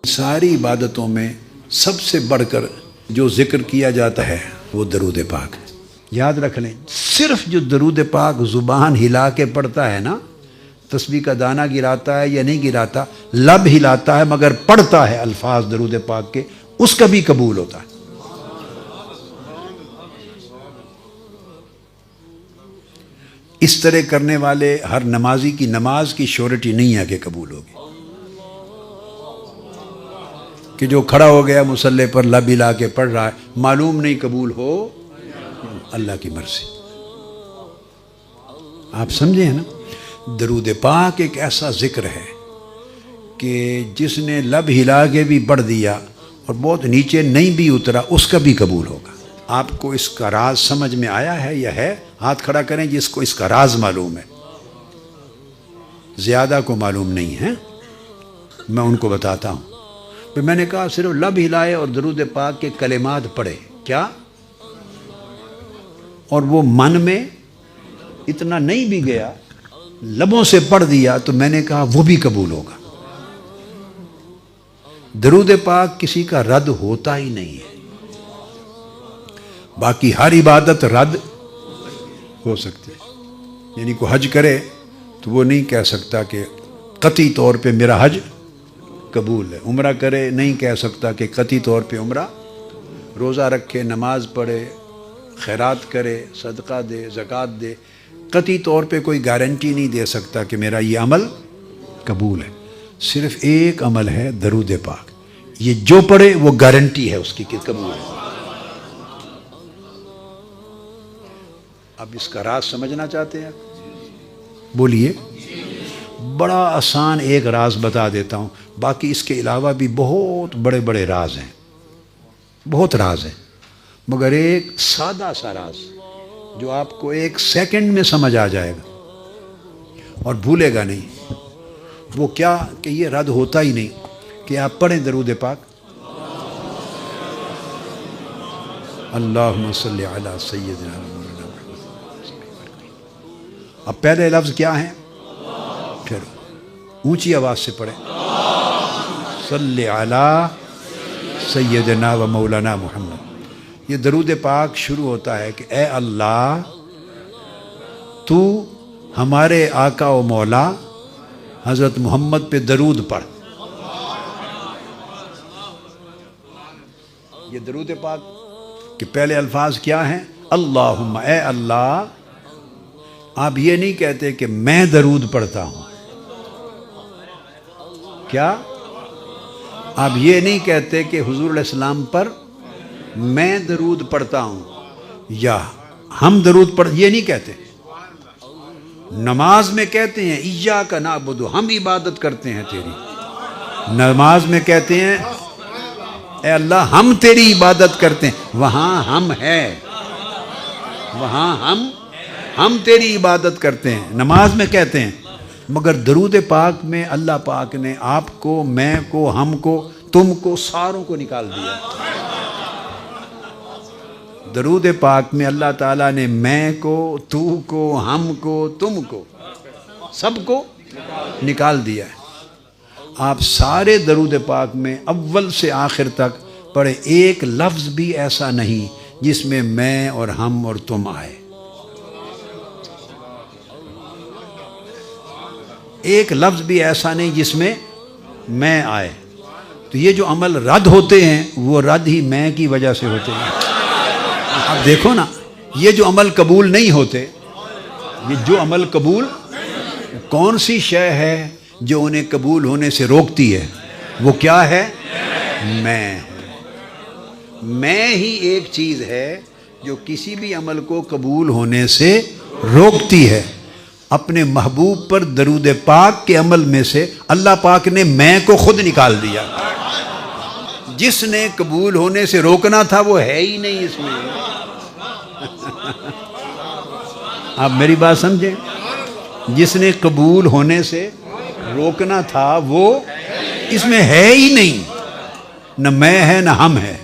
ساری عبادتوں میں سب سے بڑھ کر جو ذکر کیا جاتا ہے وہ درود پاک ہے۔ یاد رکھ لیں، صرف جو درود پاک زبان ہلا کے پڑھتا ہے نا، تسبیح کا دانہ گراتا ہے یا نہیں گراتا، لب ہلاتا ہے مگر پڑھتا ہے الفاظ درود پاک کے، اس کا بھی قبول ہوتا ہے۔ اس طرح کرنے والے ہر نمازی کی نماز کی شیورٹی نہیں ہے کہ قبول ہوگی، کہ جو کھڑا ہو گیا مصلی پر لب ہلا کے پڑھ رہا ہے، معلوم نہیں قبول ہو، اللہ کی مرضی۔ آپ سمجھیں نا، درود پاک ایک ایسا ذکر ہے کہ جس نے لب ہلا کے بھی پڑھ دیا اور بہت نیچے نہیں بھی اترا، اس کا بھی قبول ہوگا۔ آپ کو اس کا راز سمجھ میں آیا ہے یا ہے؟ ہاتھ کھڑا کریں جس کو اس کا راز معلوم ہے۔ زیادہ کو معلوم نہیں ہے، میں ان کو بتاتا ہوں۔ پھر میں نے کہا صرف لب ہلائے اور درود پاک کے کلمات پڑھے، کیا؟ اور وہ من میں اتنا نہیں بھی گیا، لبوں سے پڑھ دیا، تو میں نے کہا وہ بھی قبول ہوگا۔ درود پاک کسی کا رد ہوتا ہی نہیں ہے، باقی ہر عبادت رد ہو سکتی ہے۔ یعنی کوئی حج کرے تو وہ نہیں کہہ سکتا کہ قطعی طور پہ میرا حج قبول ہے، عمرہ کرے نہیں کہہ سکتا کہ قطعی طور پہ عمرہ، روزہ رکھے، نماز پڑھے، خیرات کرے، صدقہ دے، زکوٰۃ دے، قطعی طور پہ کوئی گارنٹی نہیں دے سکتا کہ میرا یہ عمل قبول ہے۔ صرف ایک عمل ہے درود پاک، یہ جو پڑھے وہ گارنٹی ہے اس کی کہ قبول ہے۔ اب اس کا راز سمجھنا چاہتے ہیں؟ بولیے۔ بڑا آسان ایک راز بتا دیتا ہوں، باقی اس کے علاوہ بھی بہت بڑے بڑے راز ہیں، بہت راز ہیں، مگر ایک سادہ سا راز جو آپ کو ایک سیکنڈ میں سمجھ آ جائے گا اور بھولے گا نہیں۔ وہ کیا کہ یہ رد ہوتا ہی نہیں کہ آپ پڑھیں درود پاک، اللہم صلی علی سیدنا محمد۔ اب پہلے لفظ کیا ہیں؟ پھر اونچی آواز سے پڑھیں، صلی علی سیدنا و مولانا محمد۔ یہ درود پاک شروع ہوتا ہے کہ اے اللہ تو ہمارے آقا و مولا حضرت محمد پہ درود پڑھ۔ یہ درود پاک کہ پہلے الفاظ کیا ہیں؟ اللہم، اے اللہ۔ آپ یہ نہیں کہتے کہ میں درود پڑھتا ہوں، کیا؟ آپ یہ نہیں کہتے کہ حضور علیہ السلام پر میں درود پڑھتا ہوں یا ہم درود پڑھ، یہ نہیں کہتے۔ نماز میں کہتے ہیں ایاک نعبد، ہم عبادت کرتے ہیں تیری۔ نماز میں کہتے ہیں اے اللہ ہم تیری عبادت کرتے ہیں، وہاں ہم ہے، وہاں ہم تیری عبادت کرتے ہیں، نماز میں کہتے ہیں۔ مگر درود پاک میں اللہ پاک نے آپ کو، میں کو، ہم کو، تم کو، ساروں کو نکال دیا۔ درود پاک میں اللہ تعالیٰ نے میں کو، تو کو، ہم کو، تم کو، سب کو نکال دیا ہے۔ آپ سارے درود پاک میں اول سے آخر تک پڑھے، ایک لفظ بھی ایسا نہیں جس میں میں اور ہم اور تم آئے، ایک لفظ بھی ایسا نہیں جس میں میں آئے۔ تو یہ جو عمل رد ہوتے ہیں وہ رد ہی میں کی وجہ سے ہوتے ہیں۔ اب دیکھو نا، یہ جو عمل قبول نہیں ہوتے، یہ جو عمل قبول، کون سی شے ہے جو انہیں قبول ہونے سے روکتی ہے؟ وہ کیا ہے؟ میں ہی ایک چیز ہے جو کسی بھی عمل کو قبول ہونے سے روکتی ہے۔ اپنے محبوب پر درود پاک کے عمل میں سے اللہ پاک نے میں کو خود نکال دیا۔ جس نے قبول ہونے سے روکنا تھا وہ ہے ہی نہیں اس میں۔ آپ میری بات سمجھیں، جس نے قبول ہونے سے روکنا تھا وہ اس میں ہے ہی نہیں، نہ میں ہے نہ ہم ہے۔